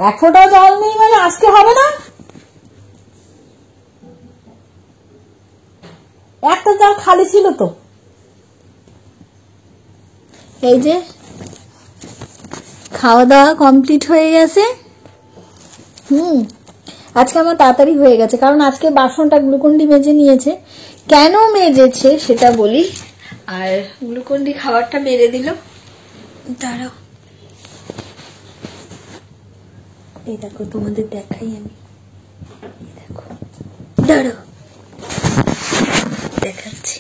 এক ফোঁটা জল নেই মানে আজকে হবে না? একটা জল খালি ছিল তো। এই যে খাওয়া দাওয়া কমপ্লিট হয়ে গেছে। আজকে আমার তাড়াতাড়ি হয়ে গেছে, কারণ আজকে বাসনটা গ্লুকন্ডি মেজে নিয়েছে। কেন মেজেছে সেটা বলি, আর গ্লুকন্ডি খাবারটা মেরে দিল। দাঁড়াও, এই দেখো তোমাদের দেখাই আমি, দেখো, দাঁড়াও দেখাচ্ছি,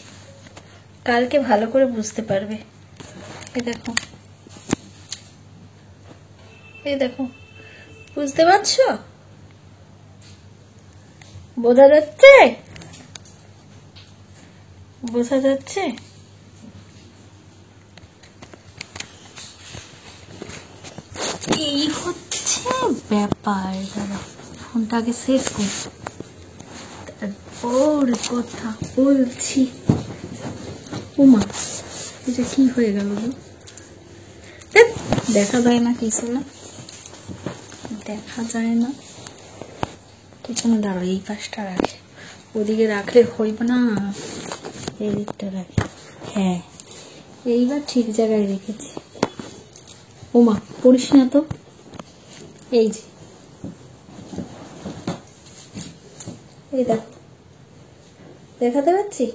কালকে ভালো করে বুঝতে পারবে। এই দেখো, এই দেখো, বুঝতে পারছো? বোঝা যাচ্ছে? বোঝা যাচ্ছে? এই হচ্ছে ব্যাপার। দাঁড়াও, ফোনটাকে সেট কর, তারপর কথা বলছি। ওমা, এটা কি হয়ে গেল? দেখা যায় না কিছু, না দেখা যায় না কিছু না। দাঁড়ো, এই পাশটা রাখে, ওদিকে রাখলে হইব না, এই দিকটা রাখে। হ্যাঁ, এইবার ঠিক জায়গায় রেখেছি। ওমা, পড়িস না তো। এই যে, এই দেখো, দেখাতে পাচ্ছি?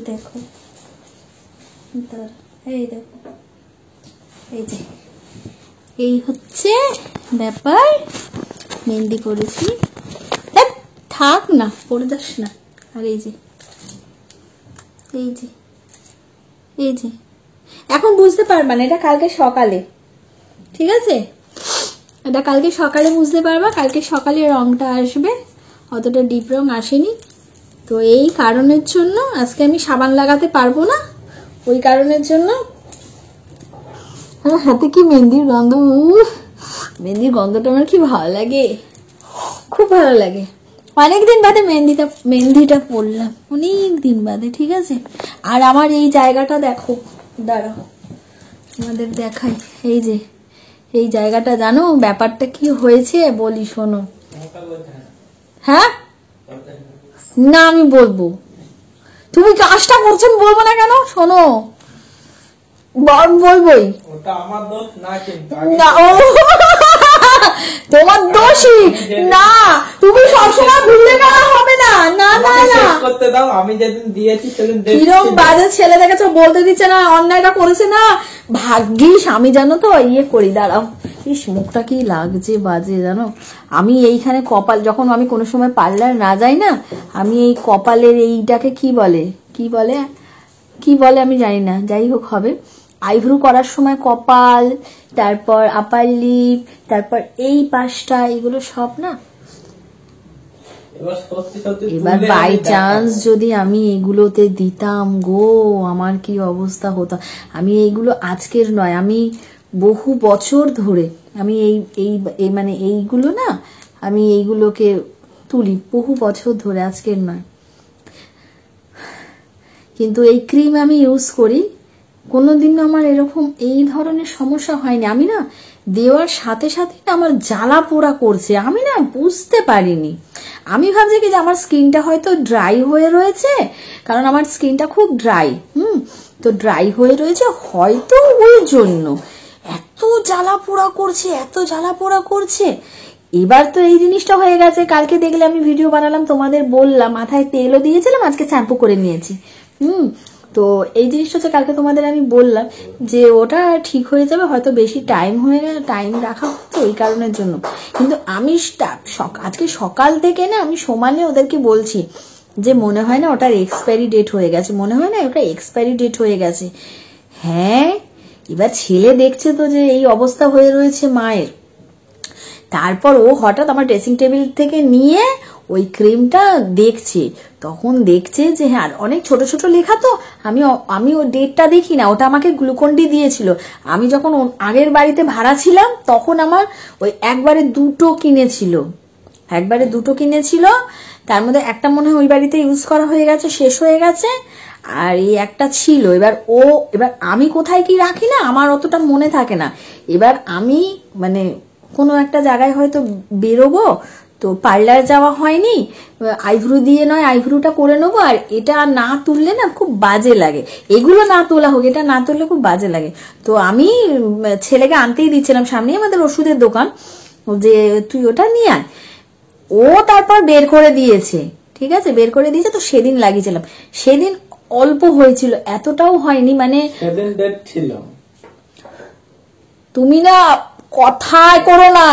দেখো, এই দেখো, এই যে, এই হচ্ছে ব্যাপার। মেহেন্দি করেছি, থাক না, পড়ে যাস না। আর এই যে, এই যে, এই যে, এখন বুঝতে পারবা না, এটা কালকে সকালে, ঠিক আছে? এটা কালকে সকালে বুঝতে পারবা, কালকে সকালে রংটা আসবে, অতটা ডিপ রং আসেনি। তো এই কারণের জন্য আজকে আমি সাবান লাগাতে পারবো না, ওই কারণের জন্য। আমার হাতে কি মেহেন্দির গন্ধ, মেহেন্দির গন্ধটা আমার কি ভালো লাগে, খুব ভালো লাগে। অনেকদিন বাদে মেহেন্দিটা পরলাম, অনেক দিন বাদে, ঠিক আছে? আর আমার এই জায়গাটা দেখো, দাঁড়াও তোমাদের দেখাই। এই যে এই জায়গাটা, জানো ব্যাপারটা কি হয়েছে বলি, শোনো। হ্যাঁ, না আমি বলবো, তুমি কাজটা করছো, বলবো না কেন? শোনো, বলবোই। না, তোমার দোষই না, তুমি সবসময় ভুলে গেলে হবে না। না না না, করতে দাও, আমি যেদিন দিয়েছি সেদিন কিরকম বাজে ছেলে দেখেছো, বলতে দিচ্ছে না, অন্যায়টা করেছে না। ভাগ্যিস আমি, জানো তো, ইয়ে করি, দাঁড়াও, ইস মুখটা কি লাগছে বাজে, জানো? আমি এইখানে কপাল, যখন আমি কোনো সময় পার্লার না যাই না, আমি এই কপালের এইটাকে কি বলে, কি বলে, কি বলে আমি জানি না, যাই হোক হবে, আইব্রু করার সময় কপাল, তারপর আপার লিপ, তারপর এই পাশটা, এগুলো সব না। এবার বাই চান্স যদি আমি এগুলোতে দিতাম গো, আমার কি অবস্থা হতো। আমি এইগুলো আজকের নয়, আমি বহু বছর ধরে আমি এই মানে এইগুলো না, আমি এইগুলোকে তুলি বহু বছর ধরে, আজকের নয়। কিন্তু এই ক্রিম আমি ইউজ করি, কোনোদিন আমার এরকম এই ধরনের সমস্যা হয়নি। আমি না দেওয়ার সাথে সাথে আমার জ্বালা পোড়া করছে, আমি না বুঝতে পারিনি। আমি ভাবছি কি যে আমার স্কিনটা হয়তো ড্রাই হয়ে রয়েছে, কারণ আমার স্কিনটা খুব ড্রাই, তো ড্রাই হয়ে রয়েছে হয়তো, ওই জন্য এত জ্বালা পোড়া করছে, এত জ্বালা পোড়া করছে। এবার তো এই জিনিসটা হয়ে গেছে, কালকে দেখলে আমি ভিডিও বানালাম, তোমাদের বললাম, মাথায় তেলও দিয়েছিলাম, আজকে শ্যাম্পু করে নিয়েছি। তো এই জিনিসটা হচ্ছে, কালকে তোমাদের আমি বললাম যে ওটা ঠিক হয়ে যাবে, হয়তো বেশি টাইম হয়ে গেল, টাইম রাখা হচ্ছে ওই কারণের জন্য। কিন্তু আমি আজকে সকাল থেকে না আমি সমানে ওদেরকে বলছি যে মনে হয় না ওটার এক্সপায়ারি ডেট হয়ে গেছে, মনে হয় না ওটা এক্সপায়ারি ডেট হয়ে গেছে। হ্যাঁ, এবার ছেলে দেখছে তো যে এই অবস্থা হয়ে রয়েছে মায়ের, তারপর ও হঠাৎ আমার ড্রেসিং টেবিল থেকে নিয়ে ওই ক্রিমটা দেখছে, তখন দেখছে যে হ্যাঁ অনেক ছোট ছোট লেখা, তো আমি ওই ডেটটা দেখি না, ওটা আমাকে গ্লুকন্ডি দিয়েছিল। আমি যখন আগের বাড়িতে ভাড়া ছিলাম তখন আমার ওই একবারে দুটো কিনেছিল, তার মধ্যে একটা মনে হয় ওই বাড়িতে ইউজ করা হয়ে গেছে, শেষ হয়ে গেছে, আর এই একটা ছিল। এবার আমি কোথায় কি রাখি না, আমার অতটা মনে থাকে না। এবার আমি মানে কোনো একটা জায়গায় হয়তো বেরোবো, তো পার্লার যাওয়া হয়নি, আইব্রু দিয়ে নয় আইব্রুটা করে নেবো, আর এটা না তুললে না খুব বাজে লাগে, এগুলো না তোলা হোক, এটা না তুললে খুব বাজে লাগে। তো আমি ছেলেকে আনতেই দিচ্ছিলাম, সামনেই আমাদের ওষুধের দোকান, যে তুই ওটা নিয়ে আয়। ও তারপর বের করে দিয়েছে, ঠিক আছে, বের করে দিয়েছে। তো সেদিন লাগিয়েছিলাম, সেদিন অল্প হয়েছিল, এতটাও হয়নি, মানে সেদিন ডেট ছিল। তুমি না কথায় করো না,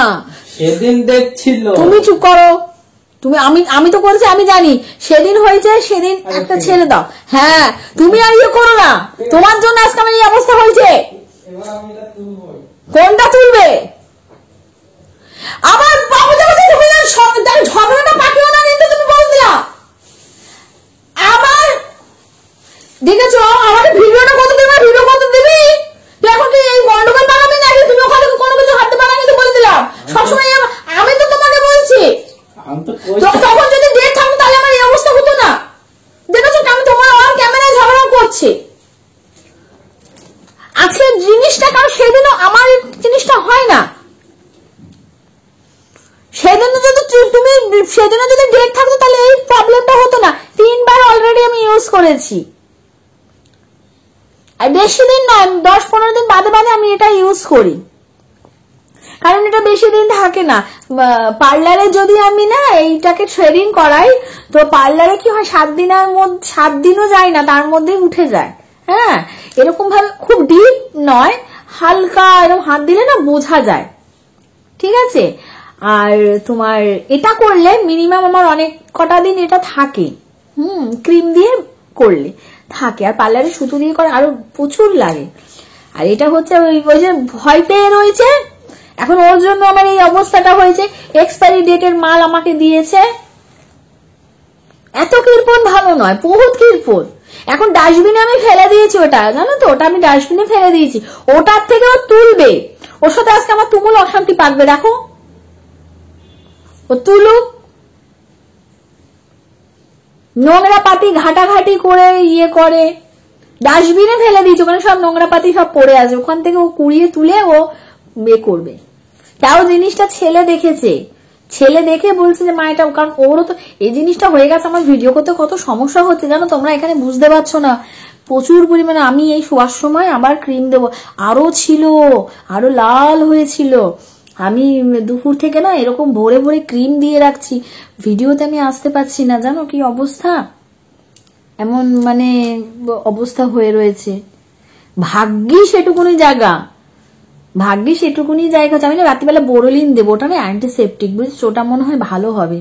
সেদিন ডেট ছিল। তুমি চুপ করো, তুমি আমি তো করেছি, আমি জানি সেদিন হয়েছে, সেদিন একটা ছেড়ে দাও। হ্যাঁ তুমি আর ইয়ে করো না, তোমার জন্য আজকে আমার এই অবস্থা হয়েছে। কোনটা তুলবে? আবার ঝগড়াটা পাঠিও না, কিন্তু তুমি বল দিলা। আবার দেখেছো আমাদের ভিডিওটা কত দিবি, ভিডিও কত দিবি, তুই এখন কি এই গন্ডগোল বানাবি নাকি? তুমি ওখানে কোনো কিছু হাতে বানাবি, তো বলে দিলাম সবসময়। আমি তো তোমাকে বলছি, তখন যদি ডেট থাকতো তাহলে আমার এই অবস্থা হতো না। দেখেছো আমি তোমার অন ক্যামেরায় ঝগড়া করছি আজকে জিনিসটা, কারণ সেদিনও আমার জিনিসটা হয় না। সেদিনও যদি তুমি সেদিনও যদি ডেট থাকতো তাহলে এই প্রবলেমটা হতো না। 3 বার অলরেডি আমি ইউজ করেছি, আর বেশি দিন নয়, 10-15 দিন বাদে বাদে আমি এটা ইউজ করি, কারণ এটা বেশি দিন থাকে না। পার্লারে যদি আমি না এইটাকে থ্রেডিং করাই, তো পার্লারে কি হয় 7 দিনের মধ্যে, 7 দিনও যায় না, তার মধ্যেই উঠে যায়। হ্যাঁ এরকম ভাবে খুব ডিপ নয়, হালকা এরকম হাত দিলে না বোঝা যায়, ঠিক আছে। আর তোমার এটা করলে মিনিমাম আমার অনেক কটা দিন এটা থাকে, ক্রিম দিয়ে করলে থাকে, আর পার্লারে সুতো দিয়ে করে আরো প্রচুর লাগে। আর এটা হচ্ছে ওই যে ভয় পেয়ে রয়েছে, এখন ওর জন্য আমার এই অবস্থাটা হয়েছে। এক্সপায়ারি ডেটের মাল আমাকে দিয়েছে, এত কৃপণ ভালো নয়, বহুত কৃপণ। এখন ডাস্টবিনে আমি ফেলে দিয়েছি ওটা, জানো তো, ওটা আমি ডাস্টবিনে ফেলে দিয়েছি, ওটার থেকে ও তুলবে, ওর সাথে আজকে আমার তুমুল অশান্তি পাকবে। দেখো ও তুলুক, নোংরা পাতি ঘাটাঘাটি করে ইয়ে করে, ডাস্টবিনে ফেলে দিয়েছে, ওখানে সব নোংরা পাতি সব পড়ে আছে, ওখান থেকে ও কুড়িয়ে তুলে ও বে করবে। তাও জিনিসটা ছেলে দেখেছে, ছেলে দেখে বলছে যে মা এটা, কারণ ওরও তো এই জিনিসটা হয়ে গেছে। আমার ভিডিও করতে কত সমস্যা হচ্ছে জানো, তোমরা এখানে বুঝতে পারছো না, প্রচুর পরিমাণে। আমি এই শোয়ার সময় আবার ক্রিম দেবো, আরো ছিল, আরো লাল হয়েছিল। আমি দুপুর থেকে না এরকম ভরে ভরে ক্রিম দিয়ে রাখছি, ভিডিওতে আমি আসতে পারছি না, জানো কি অবস্থা, এমন মানে অবস্থা হয়ে রয়েছে। ভাগ্যিস এটুকুনি জায়গা, ভাগ্যিস এটুকুনি জায়গা। আমি না রাত্রিবেলা বোরোলিন দেবো, ওটা না অ্যান্টিসেপটিক, বুঝছো, ওটা মনে হয় ভালো হবে,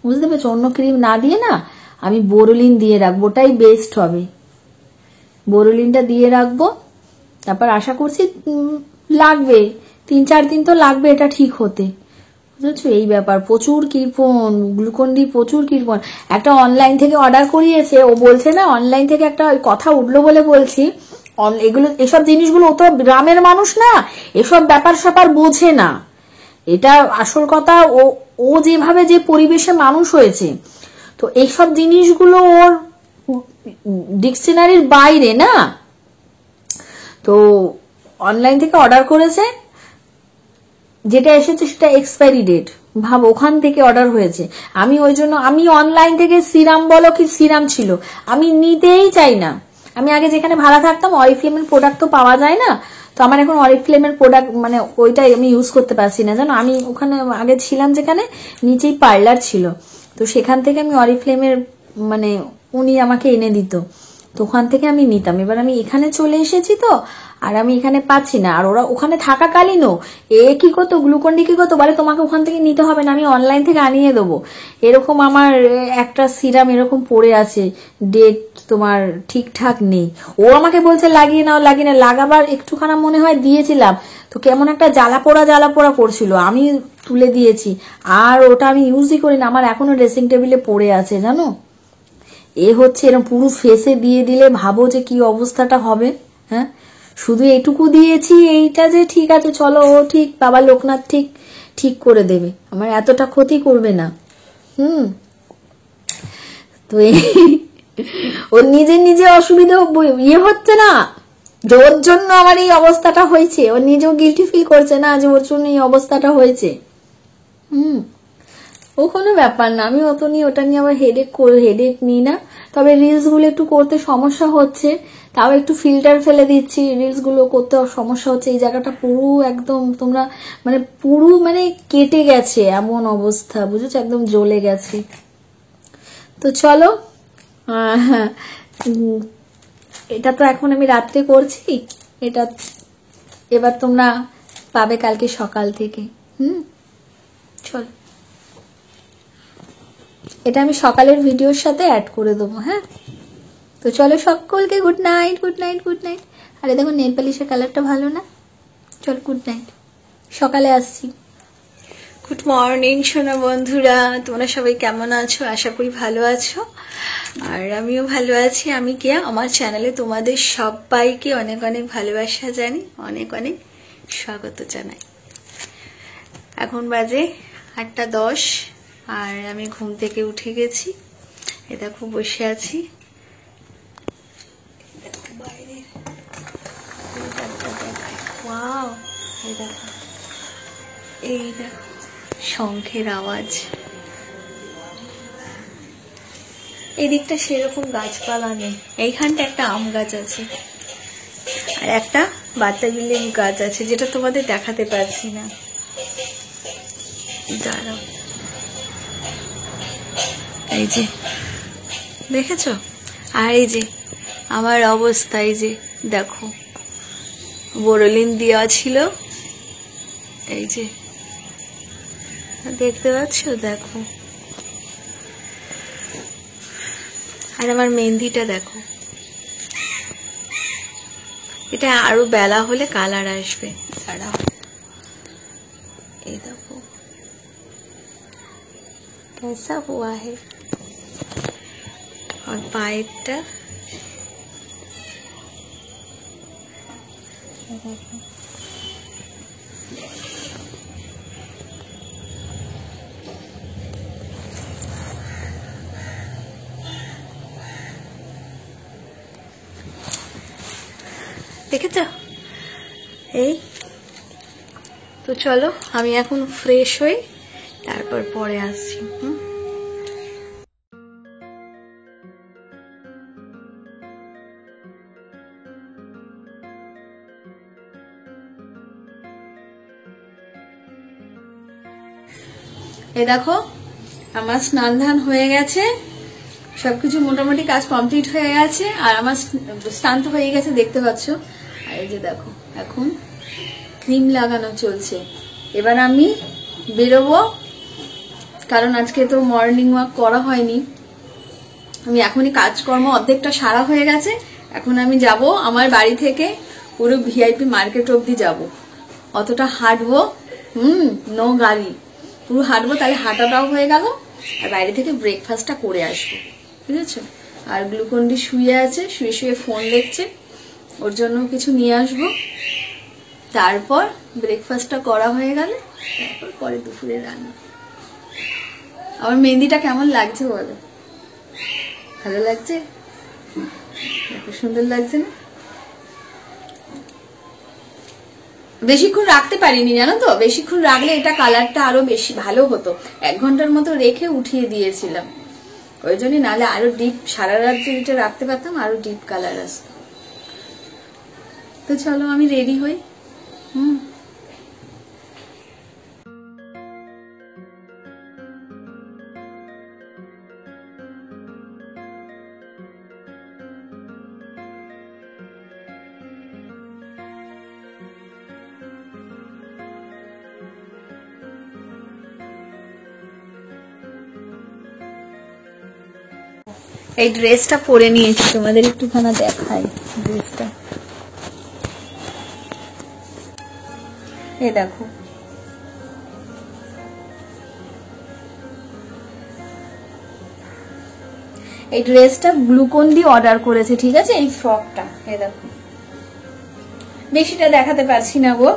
বুঝতে পেরেছো। অন্য ক্রিম না দিয়ে না আমি বোরোলিন দিয়ে রাখবো, ওটাই বেস্ট হবে। বোরোলিনটা দিয়ে রাখবো, তারপর আশা করছি লাগবে 3-4 দিন তো লাগবে এটা ঠিক হতে, বুঝেছো। এই ব্যাপার, প্রচুর কৃপণ, গ্লুকন-ডি প্রচুর কৃপণ। একটা অনলাইন থেকে অর্ডার করিয়েছে, ও বলছে না অনলাইন থেকে একটা কথা উঠলো বলে বলছি, এগুলো এসব জিনিসগুলো, ও তো গ্রামের মানুষ না, এসব ব্যাপার স্যাপার বোঝে না। এটা আসল কথা, ও যেভাবে যে পরিবেশে মানুষ হয়েছে, তো এইসব জিনিসগুলো ওর ডিকশনারির বাইরে না। তো অনলাইন থেকে অর্ডার করেছে, যেটা এসেছে সেটা এক্সপায়ারি ডেট, ভাব ওখান থেকে অর্ডার হয়েছে। আমি ওই জন্য আমি অনলাইন থেকে সিরাম বলো কি সিরাম ছিল, আমি নিতেই চাই না। আমি আগে যেখানে ভাড়া থাকতাম অরিফ্লেমের প্রোডাক্ট তো পাওয়া যায় না, তো আমার এখন অরিফ্লেমের প্রোডাক্ট মানে ওইটাই আমি ইউজ করতে পারছি না, জানো। আমি ওখানে আগে ছিলাম যেখানে, নিচেই পার্লার ছিল, তো সেখান থেকে আমি অরিফ্লেমের মানে উনি আমাকে এনে দিত, তো ওখান থেকে আমি নিতাম। এবার আমি এখানে চলে এসেছি তো, আর আমি এখানে পাচ্ছি না। আর ওরা ওখানে থাকাকালীনও কি করতো, গ্লুকন-ডি কি করতো, বলে তোমাকে ওখান থেকে নিতে হবে না, আমি অনলাইন থেকে আনিয়ে দেবো। এরকম আমার একটা সিরাম এরকম পড়ে আছে, ডেট তোমার ঠিকঠাক নেই। ও আমাকে বলছে লাগিয়ে নাও, লাগিয়ে না, লাগাবার একটুখানা মনে হয় দিয়েছিলাম, তো কেমন একটা জ্বালা পোড়া করছিল, আমি তুলে দিয়েছি। আর ওটা আমি ইউজই করি না, আমার এখনো ড্রেসিং টেবিলে পড়ে আছে, জানো। এ হচ্ছে এরকম পুরো ফেসে দিয়ে দিলে ভাবো যে কি অবস্থাটা হবে। হ্যাঁ, শুধু এটুকু দিয়েছি, এইটা যে ঠিক আছে চলো, ও ঠিক, বাবা লোকনাথ ঠিক করে দেবে, আমার এতটা ক্ষতি করবে না। তো ওর নিজে অসুবিধা ইয়ে হচ্ছে না, যে ওর জন্য আমার এই অবস্থাটা হয়েছে, ও নিজেও গিল্টি ফিল করছে না যে ওর জন্য এই অবস্থাটা হয়েছে। ও কোনো ব্যাপার না, আমি অত নিয়ে ওটা নিয়ে আবার হেডেক নিই না। তবে রিলস গুলো একটু করতে সমস্যা হচ্ছে, তাও একটু ফিল্টার ফেলে দিচ্ছি, রিলস গুলো করতে সমস্যা হচ্ছে। এই জায়গাটা পুরো একদম তোমরা পুরো কেটে গেছে এমন অবস্থা, বুঝেছো, একদম জ্বলে গেছে। তো চলো, এটা তো এখন আমি রাত্রে করছি, এটা এবার তোমরা পাবে কালকে সকাল থেকে। চলো, এটা আমি সকালের ভিডিওর সাথে অ্যাড করে দেবো। হ্যাঁ, তো চলো সকলকে good night, good night, good night. আরে দেখো নেল পালিশের কালারটা ভালো না? চল গুড নাইট, সকালে আসছি। গুড মর্নিং সোনা বন্ধুরা, তোমরা সবাই কেমন আছো? আশা করি ভালো আছো, আর আমিও ভালো আছি। আমি কে, আমার চ্যানেলে তোমাদের সবাইকে অনেক অনেক ভালোবাসা জানি, অনেক অনেক স্বাগত জানাই। এখন বাজে 8:10 আর আমি ঘুম থেকে উঠে গেছি। এ দেখো বসে আছি, দেখো বাইরের ওয়াও, এই দেখো শঙ্খের আওয়াজ। এদিকটা সেরকম গাছপালা নেই, এইখানটা একটা আম গাছ আছে আর একটা বাতাবি লেবু গাছ আছে, যেটা তোমাদের দেখাতে পারছি না, দাঁড়াও। এই যে দেখেছো, আর এই যে আমার অবস্থা, এই যে দেখো বোরোলিন দেওয়া ছিল, এই যে দেখতে পাচ্ছ, দেখো। আর আমার মেহেন্দিটা দেখো, এটা আরো বেলা হলে কালার আসবে, দাঁড়াও। এই দেখো कैसा हुआ है, और पाइपটা দেখেছ? এই তো চলো, আমি এখন ফ্রেশ হই, তারপর পরে আসছি। এই দেখো আমার স্নান ধান হয়ে গেছে, সবকিছু মোটামুটি কাজ কমপ্লিট হয়ে গেছে, আর আমার স্নান তো হয়ে গেছে দেখতে পাচ্ছ। আর এই যে দেখো এখন ক্রিম লাগানো চলছে। এবার আমি বেরোবো, কারণ আজকে তো মর্নিং ওয়াক করা হয়নি। আমি এখনই কাজকর্ম অর্ধেকটা সারা হয়ে গেছে, এখন আমি যাব আমার বাড়ি থেকে পুরো ভিআইপি মার্কেট অব্দি যাব, অতটা হাঁটবো, নো গাড়ি, পুরো হাঁটবো, তাহলে হাঁটাটাও হয়ে গেল, আর বাইরে থেকে ব্রেকফাস্টটা করে আসবো, বুঝেছো। আর গ্লুকন্ডি শুয়ে আছে, শুয়ে শুয়ে ফোন দেখছে, ওর জন্য কিছু নিয়ে আসবো, তারপর ব্রেকফাস্টটা করা হয়ে গেলে তারপর পরে দুপুরে রান্না। আমার মেহেন্দিটা কেমন লাগছে বলো? ভালো লাগছে? দেখো সুন্দর লাগছে না? বেশিক্ষণ রাখতে পারিনি জানো তো, বেশিক্ষণ রাখলে এটা কালারটা আরো বেশি ভালো হতো। 1 ঘন্টার মতো রেখে উঠিয়ে দিয়েছিলাম, ওই জন্যই, নাহলে আরো ডিপ, সারা রাত যদি এটা রাখতে পারতাম আরো ডিপ কালার আসতো। তো চলো আমি রেডি হই। এই ড্রেসটা পরে নিয়েছি, তোমাদের একটুখানা দেখাই ড্রেসটা। এই দেখো, এই ড্রেসটা গ্লুকন্ডি অর্ডার করেছে, ঠিক আছে। এই ফ্রকটা এই দেখো, বেশিটা দেখাতে পারছি না গো,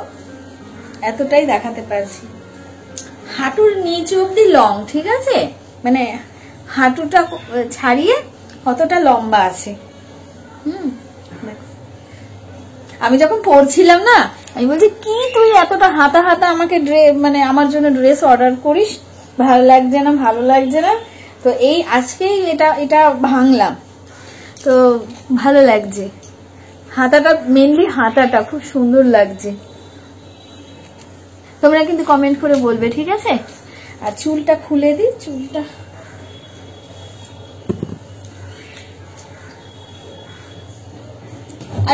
এতটাই দেখাতে পারছি। হাঁটুর নিচ অব্দি লং, ঠিক আছে, মানে হাঁটুটা ছাড়িয়ে কতটা লম্বা আছে। আমি যখন পড়ছিলাম না, আমি বলছি কি তুই এতটা হাতা হাতা আমাকে মানে আমার জন্য ড্রেস অর্ডার করিস, ভালো লাগছে না ভালো লাগছে না। তো এই আজকেই এটা ভাঙলাম, তো ভালো লাগছে। হাতাটা মেনলি হাতাটা খুব সুন্দর লাগছে। তোমরা কিন্তু কমেন্ট করে বলবে, ঠিক আছে? আর চুলটা খুলে দিই, চুলটা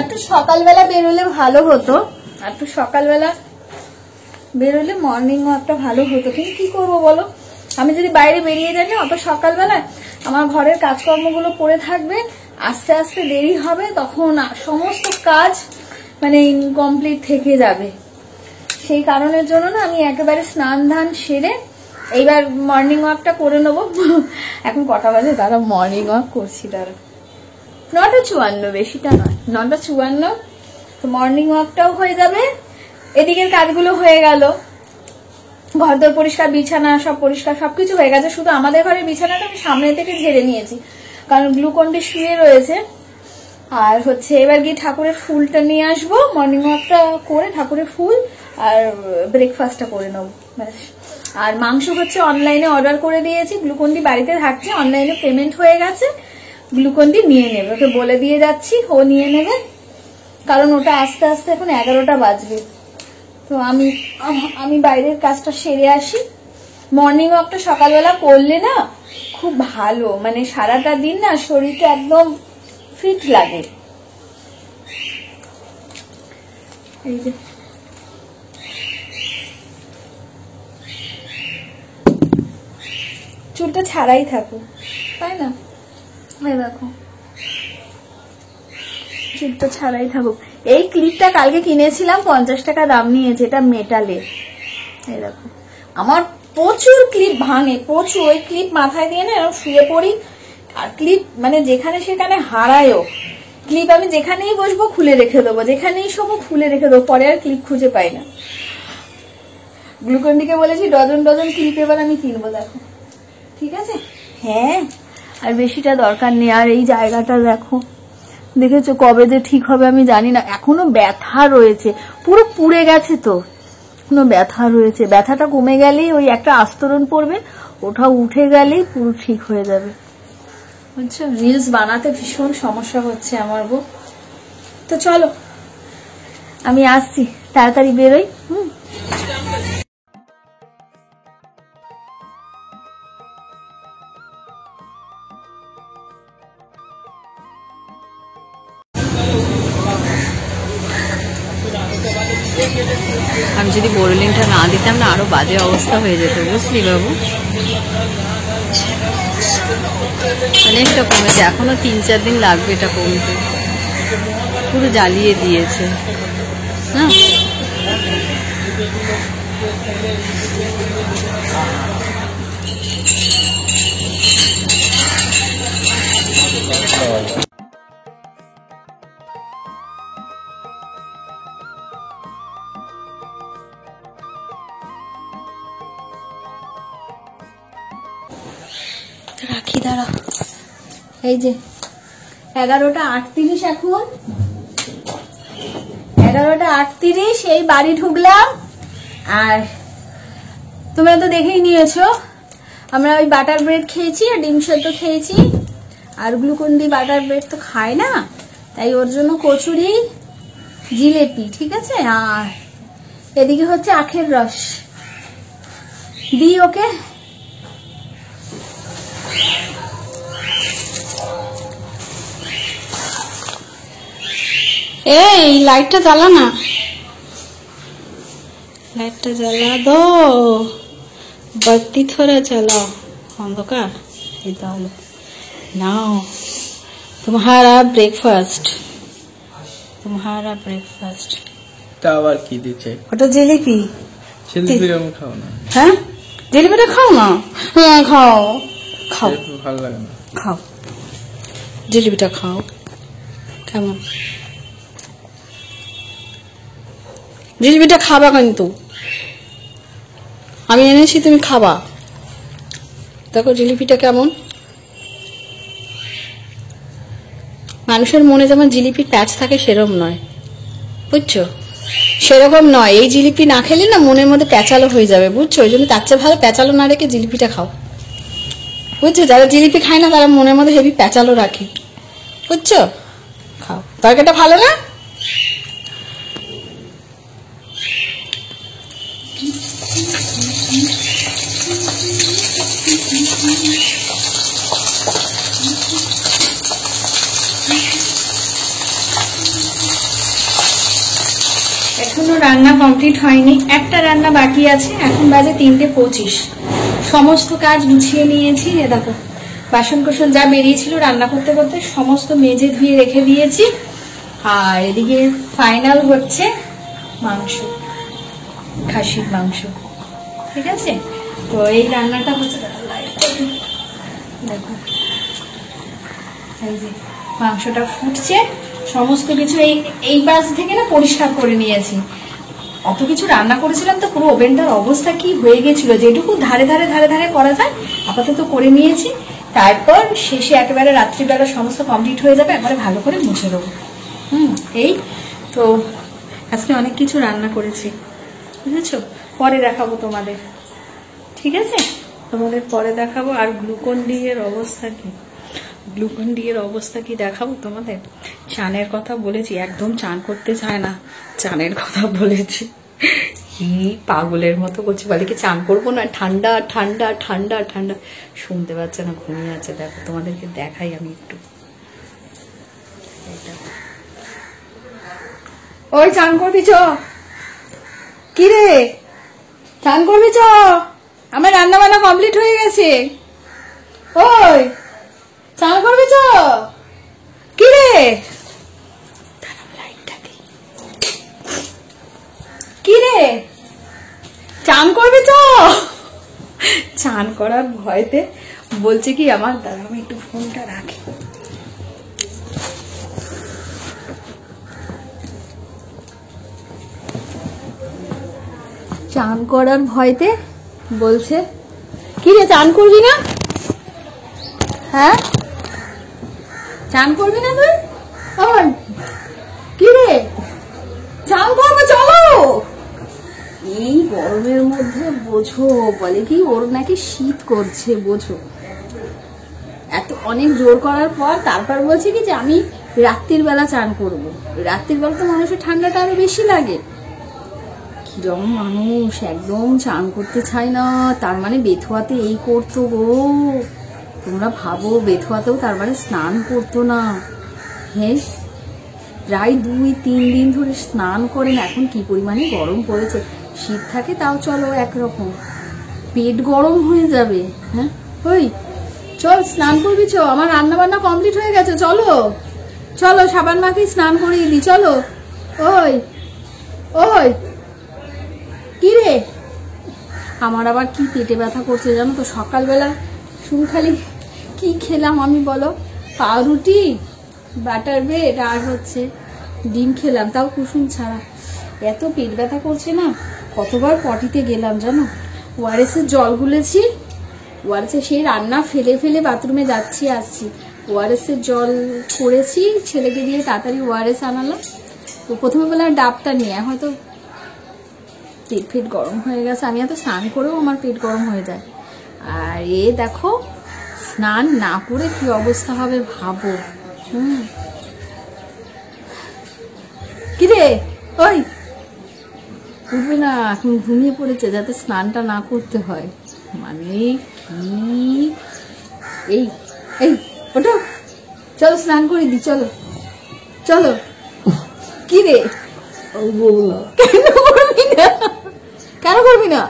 একটু সকালবেলা বেরোলে ভালো হতো, একটু সকালবেলা বেরোলে মর্নিং ওয়াকটা ভালো হতো, কিন্তু কি করবো বলো, আমি যদি বাইরে বেরিয়ে যাই না অত সকালবেলা, আমার ঘরের কাজকর্মগুলো পড়ে থাকবে, আস্তে আস্তে দেরি হবে, তখন সমস্ত কাজ মানে ইনকমপ্লিট থেকে যাবে। সেই কারণের জন্য না আমি একেবারে স্নান ধান সেরে এইবার মর্নিং ওয়াকটা করে নেবো। এখন কটা বাজে, তারা মর্নিং ওয়াক করছি, তারা 9:54, বেশিটা নয়, 9:54। তো মর্নিং ওয়াকটাও হয়ে যাবে, এদিকের কাজগুলো হয়ে গেল, ঘরদোর পরিষ্কার, বিছানা সব পরিষ্কার, সবকিছু হয়ে গেছে। শুধু আমাদের ঘরের বিছানাটা আমি সামনে থেকে ঝেড়ে নিয়েছি, কারণ গ্লুকন্ডি শুয়ে রয়েছে। আর হচ্ছে এবার গিয়ে ঠাকুরের ফুলটা নিয়ে আসবো, মর্নিং ওয়াকটা করে ঠাকুরের ফুল আর ব্রেকফাস্টটা করে নেবো। আর মাংস হচ্ছে অনলাইনে অর্ডার করে দিয়েছি, গ্লুকন্ডি বাড়িতে থাকছে, অনলাইনে পেমেন্ট হয়ে গেছে, গ্লুকন্ডি নিয়ে নেবে, ওকে বলে দিয়ে যাচ্ছি, ও নিয়ে নেবে, কারণ ওটা আস্তে আস্তে এখন 11টা বাজবে। তো আমি বাইরের কাজটা সেরে আসি। মর্নিং ওয়াকটা সকালবেলা করলে না খুব ভালো, মানে সারাটা দিন না শরীরটা একদম ফিট লাগে। এই যে চুলটা ছাড়াই থাকুক, তাই না? দেখো চুলটা ছাড়াই থাকুক। এই ক্লিপটা কালকে কিনেছিলাম, 50 টাকা দাম নিয়েছে, এটা মেটালের। এই দেখো আমার প্রচুর ক্লিপ ভাঙে, প্রচুর। ওই ক্লিপ মাথায় দিয়ে না এরকম শুয়ে পড়ি, আর ক্লিপ মানে যেখানে সেখানে হারায়ও। ক্লিপ আমি যেখানেই বসবো খুলে রেখে দেবো, যেখানেই শোবো খুলে রেখে দেবো, পরে আর ক্লিপ খুঁজে পাই না। গ্লুকন্ডিকে বলেছি ডজন ডজন ক্লিপ এবার আমি কিনবো, দেখো ঠিক আছে? হ্যাঁ, আর বেশিটা দরকার নেই। আর এই জায়গাটা দেখো, দেখেছো কবে যে ঠিক হবে আমি জানি না, এখনো ব্যথা রয়েছে, পুরো পুড়ে গেছে, তো এখনো ব্যথা রয়েছে। ব্যথাটা কমে গেলেই ওই একটা আস্তরণ পড়বে, ওটা উঠে গেলেই পুরো ঠিক হয়ে যাবে, বুঝছো? রিলস বানাতে ভীষণ সমস্যা হচ্ছে আমার গো। তো চলো আমি আসছি, তাড়াতাড়ি বেরোই। আমি যদি বোরোলিনটা না দিতাম না আরো বাজে অবস্থা হয়ে যেত, বুঝলি বাবু? অনেকটা কমেছে, এখনো 3-4 দিন লাগবে এটা কমতে। পুরো জ্বালিয়ে দিয়েছে না। রাখি দাঁড়া। এই যে 11:38 এখন, 11:38 এই বাড়ি ঢুকলাম। আর তোমরা তো দেখেই নিয়েছো, আমরা ওই বাটার ব্রেড খেয়েছি আর ডিম সেদ্ধ খেয়েছি। আর গ্লুকন্ডি বাটার ব্রেড তো খায় না, তাই ওর জন্য কচুরি জিলেপি, ঠিক আছে? আর এদিকে হচ্ছে আখের রস দিই ওকে। এই লাইটটা জ্বালা না, লাইটটা জ্বালা দো, বাতি থোড়া জ্বালাও, অন্ধকার। এই তাহলে নাও तुम्हारा ब्रेकफास्ट, तुम्हारा ब्रेकफास्ट। তা আবার কি দিচ্ছে? ওটা জিলিপি। জিলিপি আমি খাও না। হ্যাঁ, জিলিপিটা খাও না। হ্যাঁ খাও, খাও, ভালো লাগে না। খাও জিলিপিটা খাও। কেমন জিলিপিটা খাবা? কিন্তু আমি এনেছি, তুমি খাবা। দেখো জিলিপিটা কেমন। মানুষের মনে যেমন জিলিপির প্যাচ থাকে সেরম নয়, বুঝছো? সেরকম নয়, এই জিলিপি না খেলে না মনের মধ্যে প্যাঁচালো হয়ে যাবে, বুঝছো? ওই জন্য তার চেয়ে ভালো প্যাঁচালো না রেখে জিলিপিটা খাও, বুঝছো? যারা জিলিপি খায় না তারা মনের মধ্যে হেভি প্যাঁচালো রাখে, বুঝছো? খাও, তরকারিটা ভালো না? এখনো রান্না কমপ্লিট হয়নি, একটা রান্না বাকি আছে। এখন বাজে 3:25। সমস্ত কাজ গুছিয়ে নিয়েছি। এ দেখো বাসন কোসন যা বেরিয়েছিল রান্না করতে করতে সমস্ত মেজে ধুয়ে রেখে দিয়েছি। আর এদিকে ফাইনাল হচ্ছে মাংস, খাসির মাংস, ঠিক আছে? তো এই রান্নাটা হচ্ছে, দেখো এই যে মাংসটা ফুটছে, সমস্ত কিছু এই পাশ থেকে না পরিষ্কার করে নিয়েছি। অত কিছু রান্না করেছিলাম তো পুরো ওভেনটার অবস্থা কি হয়ে গেছিল, যেটুকু ধারে ধারে ধারে ধারে করা যায় আপাতত করে নিয়েছি। তারপর শেষে একেবারে রাত্রিবেলা সমস্ত কমপ্লিট হয়ে যাবে, একবারে ভালো করে মুছে দেবো। এই তো আজকে অনেক কিছু রান্না করেছি, বুঝেছো? পরে দেখাবো তোমাদের, ঠিক আছে? তোমাদের পরে দেখাবো। আর গ্লুকন ডি এর অবস্থা কি, গ্লুকন ডি এর অবস্থা কি দেখাবো তোমাদের। চানের কথা বলেছি, একদম চান করতে চায় না, চানের কথা বলেছি, কি পাগলের মতো করছে, বলে কি চান করবো না, ঠান্ডা ঠান্ডা ঠান্ডা ঠান্ডা, শুনতে পাচ্ছে না, ঘুমিয়ে আছে। দেখো তোমাদেরকে দেখাই আমি একটু, ওই চান করবি চ, কি রে চান করবি চ, আমার রান্না বান্না কমপ্লিট হয়ে গেছে। ওই চান করবি চ, কি রে, কি রে চান করবি চ, চান করার ভয়তে বলছে কি আমার, দাঁড়া আমি একটু ফোনটা রাখি। চান করার ভয়তে বলছে কি রে চান করবি না, হ্যাঁ চান করবি না তুই, কি রে চান করবো চলো। এই গরমের মধ্যে বোঝো, বলে কি ওর নাকি শীত করছে, বোঝো? এত অনেক জোর করার পর তারপর বলছে কি যে আমি রাত্রির বেলা চান করব। রাত্রির বেলা তো মানুষের ঠান্ডাটা আরো বেশি লাগে। কিরম মানুষ, একদম চান করতে চায় না। তার মানে বেথুয়াতে এই করতো গো, তোমরা ভাবো, বেথুয়াতেও তার মানে স্নান করতো না। হ্যাঁ, প্রায় 2-3 দিন ধরে স্নান করেন। এখন কি পরিমাণে গরম পড়েছে, শীত থাকে তাও চলো একরকম, পেট গরম হয়ে যাবে। হ্যাঁ, ওই চল স্নান করবি চ, আমার রান্না বান্না কমপ্লিট হয়ে গেছে, চলো চলো সাবান মাখি স্নান করিয়ে দি, চলো। ওই ওই কি রে, আমার আবার কি পেটে ব্যথা করছে জানো তো, সকালবেলা শুধু খালি কি খেলাম আমি বলো, পাউরুটি, বাটার ব্রেড আর হচ্ছে ডিম খেলাম, তাও কুসুম ছাড়া। এত পেট ব্যথা করছে না, কতবার পটিতে গেলাম জানো, ওআরএস এর জল গুলেছি, ওআরএস এর সেই রান্না ফেলে ফেলে বাথরুমে যাচ্ছি আসছি, ওআরএস এর জল করেছি, ছেলেকে দিয়ে তাড়াতাড়ি ওআরএস আনালাম। তো প্রথমে বললাম ডাবটা নিয়ে, হয়তো পেট ফেট গরম হয়ে গেছে, আমি এত স্নান করেও আমার পেট গরম হয়ে যায়। আর এ দেখো স্নান না করে কি অবস্থা হবে ভাবো। কি রে, ওই উঠবে না, এখন ঘুমিয়ে পড়েছে যাতে স্নানটা না করতে হয়, মানে কি। এই এই ওঠো, চলো স্নান করে দি, চলো চলো। কি রে, কেন করবি না, কেন করবি না,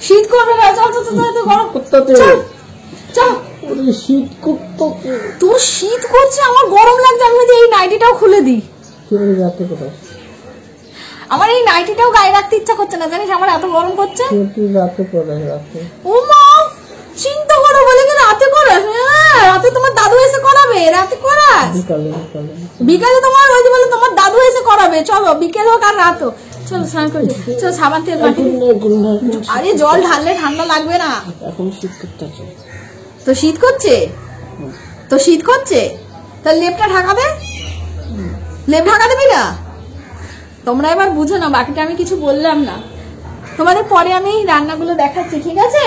শীত করবে না, চল চল চল, গরম চল, শীত করতে, তোর শীত করছে, আমার গরম লাগছে, আমি এই নাইটিটাও খুলে দিই। আমার এই নাইটিটাও গায়ে রাখতে ইচ্ছা করছে না, জানিস আমার এত গরম করছে। ও মা, চিন্তা করো বলে কি রাতে করে, রাতে তোমার দাদু এসে করাবে, রাতে করাস, বিকালে তোমার ওই যে বলে তোমার দাদু এসে করাবে, চলো বিকেল হোক আর রাত হোক, চলো স্নান করে, চলো সাবান তেল মাটি। আরে জল ঢাললে ঠান্ডা লাগবে না, এখন শীত করতে, তো শীত করছে, তো শীত করছে, তাহলে লেপটা ঢাকাবে, লেবু ভাঙা দেবে না? তোমরা এবার বুঝো না, বাকিটা আমি কিছু বললাম না, তোমাদের পরে আমি রান্নাগুলো দেখাচ্ছি, ঠিক আছে?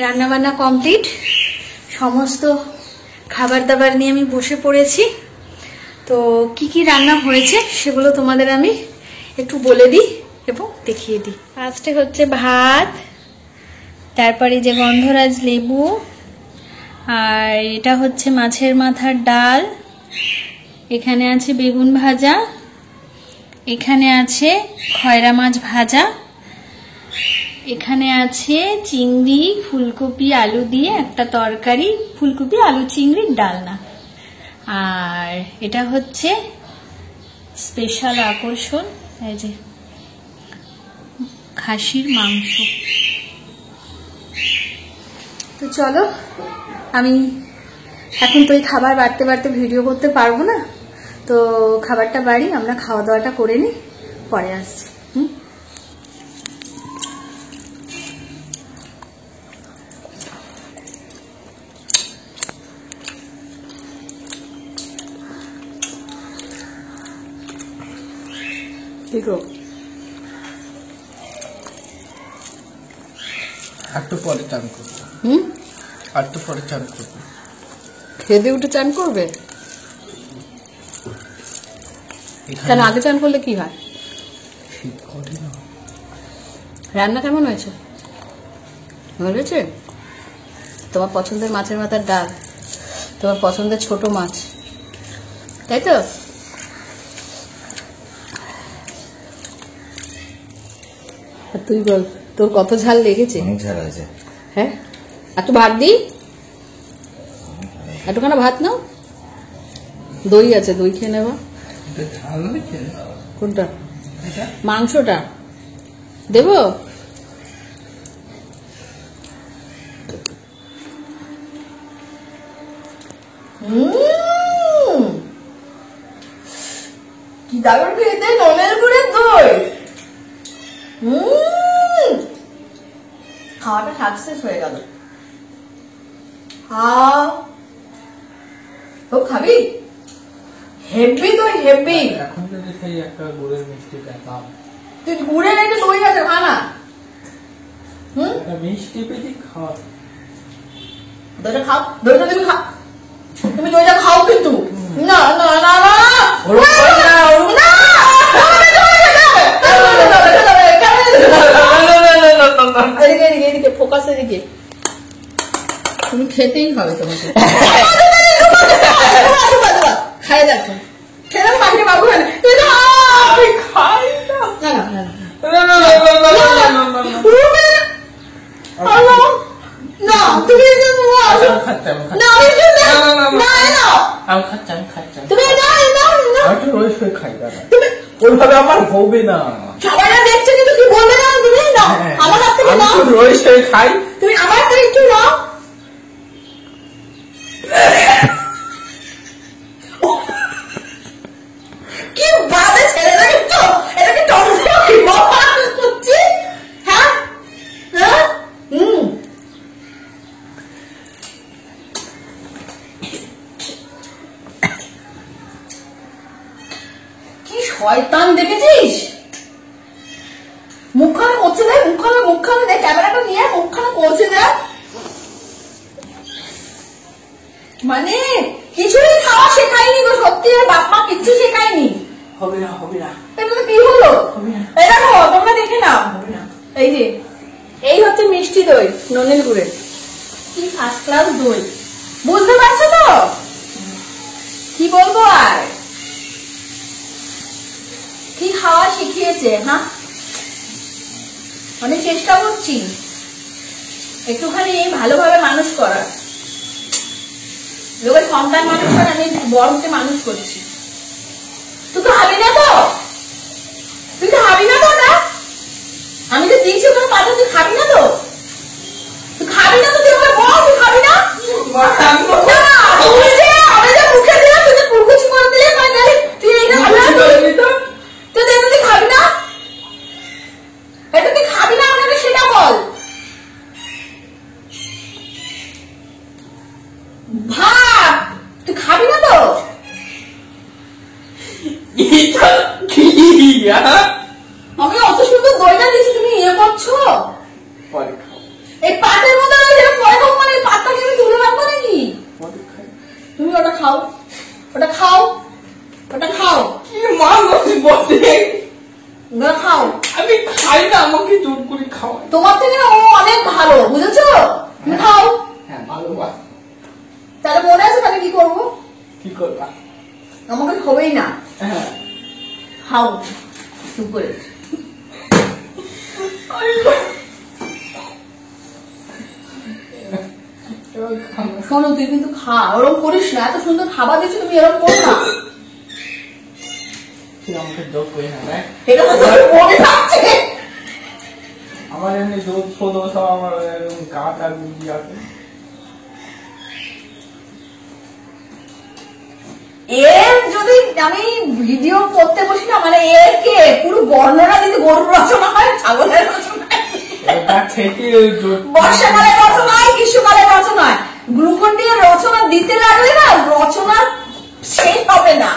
রান্না বান্না কমপ্লিট, সমস্ত খাবার দাবার নিয়ে আমি বসে পড়েছি। তো কি কি রান্না হয়েছে সেগুলো তোমাদের আমি একটু বলে দিই এবং দেখিয়ে দিই। ফার্স্টে হচ্ছে ভাত, তারপরে যে গন্ধরাজ লেবু, আর এটা হচ্ছে মাছের মাথার ডাল, এখানে আছে বেগুন ভাজা, এখানে আছে খয়রা মাছ ভাজা, এখানে আছে চিংড়ি ফুলকপি আলু দিয়ে একটা তরকারি, ফুলকপি আলু চিংড়ির ডালনা, আর এটা হচ্ছে স্পেশাল আকর্ষণ, এই যে খাসির মাংস। তো চলো, আমি এখন তো এই খাবার বাড়তে বাড়তে ভিডিও করতে পারবো না, তো খাবারটা বাড়ি, আমরা খাওয়া দাওয়াটা করে নিই, পরে আসছি। দেখো একটু পরে চান করবো। একটু পরে চান করবো। খেতে উঠে চান করবে? কেন আগে চান করলে কি হয়? শীত করে না। রান্না কেমন হয়েছে? ভালো হয়েছে? তোমার পছন্দের মাছের মাথার ডাল, তোমার পছন্দের ছোট মাছ, তাই তো? তুই বল, তোর কত ঝাল লেগেছে? ঝাল আছে। হ্যাঁ, একটু ভাত দিই, একটুখানা ভাত নাও, দই আছে, দই খেয়ে নেবা। ঝাল লেগেছে? কোনটা? মাংসটা দেবো? কি দারুণ খেতে, নলের গুড়ের দই। খাওয়াটা সাকসেস হয়ে গেল। তো খাবি? হেভি দই, হেভি। এখন যদি সেই একটা গুড়ের মিষ্টি পেতাম। তুই গুড়ের একটা দই আছে, খা না। একটা মিষ্টি পেটি খাওয়া। দইটা খাও, দইটা তুমি খাও, তুমি দইটা খাও কিন্তু। না না না না এদিকে ফোকাস, এদিকে তুমি খেতেই হবে তোমাকে। খাই দেখো, খেলাম বাকি বাবু না তুমি ওইভাবে আমার হবে না, সবাই দেখছে কিন্তু কি বলবে না, তুমি না আমার হাত থেকে নাও, রয়েছে খাই, তুমি আমার থেকে একটু নাও। কি বাজে ছেলেটাকে, তো এটাকে টমেটো করছি। হ্যাঁ হ্যাঁ কি শয়তান দেখেছিস? মুখখানে করছে দেখ, মুখখানে দেখ, ক্যামেরাটা নিয়ে মুখখানে করছে দেখ, মানে কিছুই খাওয়া শেখায়নি তো, সত্যি বাপ মা কিচ্ছু শেখায়নি। হবে না হবে না, এটা তো কি হলো? এই দেখো, তোমরা দেখে নাও, এই যে এই হচ্ছে মিষ্টি দই নলের গুড়ের, কি ফার্স্ট ক্লাস দই, বুঝতে পারছো তো? কি বলবো আর কি খাওয়া শিখিয়েছে? হ্যাঁ, অনেক চেষ্টা করছি একটুখানি ভালোভাবে মানুষ করার, লোকের সন্তান মানুষ করে আমি বড়কে মানুষ করছি। তুই তো হাবি না তো, তুই তো হাবি না তো? না, আমি তো দিয়েছি ওখানে পাতা, তুই খাবি না তো? তুই খাবি না তো? তুই ওখানে বল, তুই খাবি না? আমি যে মুখে দিলাম তুই কুলকুচি করে দিলে, তুই এইটা খাবি না? তুই দেখবি তুই খাবি না? এটা তুই খাবি না আমাকে সেটা বল। ভাব, তুই খাবি না তো? আমি অত সুন্দর দইটা দিচ্ছি, তুমি ইয়ে করছো? এই পাতের মধ্যে পরে খাও, মানে পাতটা কি আমি তুলে রাখবো নাকি? তুমি ওটা খাও, ওটা খাও, ওটা খাও। কি মানুষ বলে ওটা খাও। আমি খাই না, আমাকে জোর করে খাওয়াই। তোমার থেকে না ও অনেক ভালো, বুঝেছো? তুমি খাও। হ্যাঁ ভালোবাস। তাহলে মনে আছে তাহলে কি করবো? কি করবা? আমাকে হবেই না। হ্যাঁ খাও চুপ করে। শোনো, তুই কিন্তু খা, ওরকম করিস না। এত সুন্দর খাবার দিচ্ছি, তুমি এরকম করো না। তুই আমাকে জোর করে না, এটা তো তোর মনে থাকছে। আমার এমনি দুধ ফোদ সব আমার গাছ আর বুদ্ধি আছে। এর যদি আমি ভিডিও করতে বসি না, মানে এর কে পুরো বর্ণনা দিতে, গরুর রচনা হয়, ছাগলের রচনা হয়, বর্ষাকালের রচনা হয়, গ্রীষ্মকালের রচনা হয়। গ্লুকন ডি রচনা দিতে লাগলে না রচনা শেষ হবে না,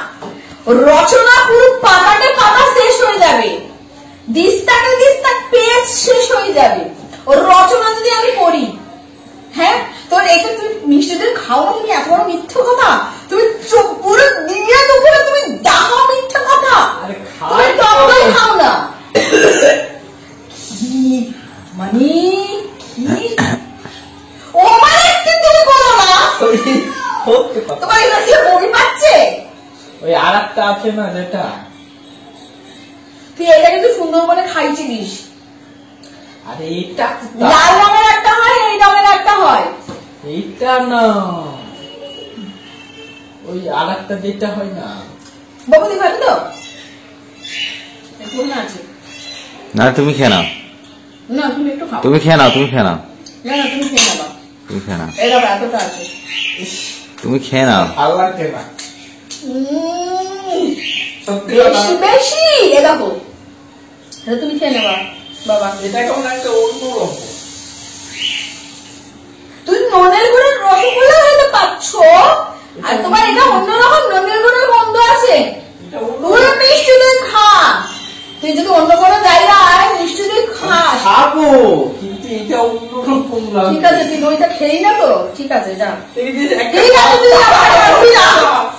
রচনা পুরো পাতাতে পাতা শেষ হয়ে যাবে, দিস্তাকে দিস্তা পেজ শেষ হয়ে যাবে ওর রচনা যদি আমি পড়ি। হ্যাঁ, তো এটা তুমি মিষ্টি দিয়ে খাও না, তুমি এত বড় মিথ্যে কথা, তুমি পুরো দুনিয়া দুপুরে তুমি দাও মিথ্যে কথা, তুমি টক দই খাও না। কি মানে কি ও মানে তুমি বলো না, তোমার এটা দিয়ে বমি পাচ্ছে। ওই আর একটা আছে না যেটা, তুই এটা কিন্তু সুন্দর করে খাইছিলিস। আরে এটা লাল রঙের একটা হয়, এই রঙের একটা হয়। এইটা না, ওই আর একটা যেটা হয় না। বাবু তুই খাবি তো? এখন আছে না, তুমি খেয়ে নাও, না, তুমি একটু খাও। তুমি খেয়ে নাও, তুমি খেয়ে নাও, না না, তুমি খেয়ে নেবা, তুমি খেয়ে নাও, এটা এতটা আছে। তুমি খেয়ে নাও। ভালো লাগছে না সত্যি বেশি বেশি, এ দেখো, এটা তুমি খেয়ে নেবা বাবা। এটা কেমন একটা অন্যরকম। তুই ননের গুড়ের রসগোল্লা হয়তো পাচ্ছ, আর তোমার এটা অন্যরকম ননের গুড়ের গন্ধ আছে। তুই মিষ্টি দিয়ে খা, তুই যদি অন্য কোনো জায়গায় মিষ্টি দিয়ে খাস খাবো, কিন্তু এটা অন্যরকম লাগে। ঠিক আছে, তুই দইটা খেয়েই না তো, ঠিক আছে যা। এই যে ঠিক আছে, তুই আমার কাছে আসবি না,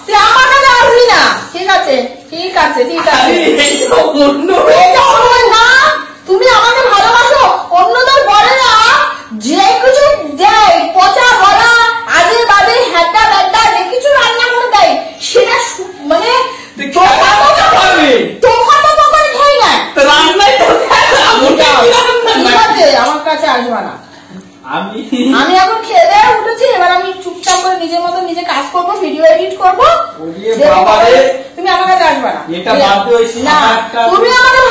তুই আমার কাছে আসবি না। ঠিক আছে ঠিক আছে ঠিক আছে, এইটা অন্য এটা অন্য না। তুমি আমাকে ভালোবাসো, অন্যদের বলে না যে কিছু দেয়, পচা বলা আজে বাজে হ্যাটা ব্যাটা যে কিছু রান্না করে দেয়, সেটা মানে তোফার মতো করে খাই না। রান্নাই তো ঠিক আছে, আমার কাছে আসবা না। আমি আমি এখন খেয়ে দেয়ে উঠেছি, এবার আমি চুপচাপ করে নিজের মতো নিজে কাজ করবো, ভিডিও এডিট করবো। ওরে বাবারে, তুমি আমার কাছে আসবা না। এটা বাদ দিয়ে ওই না, সাতটা তুমি আমাকে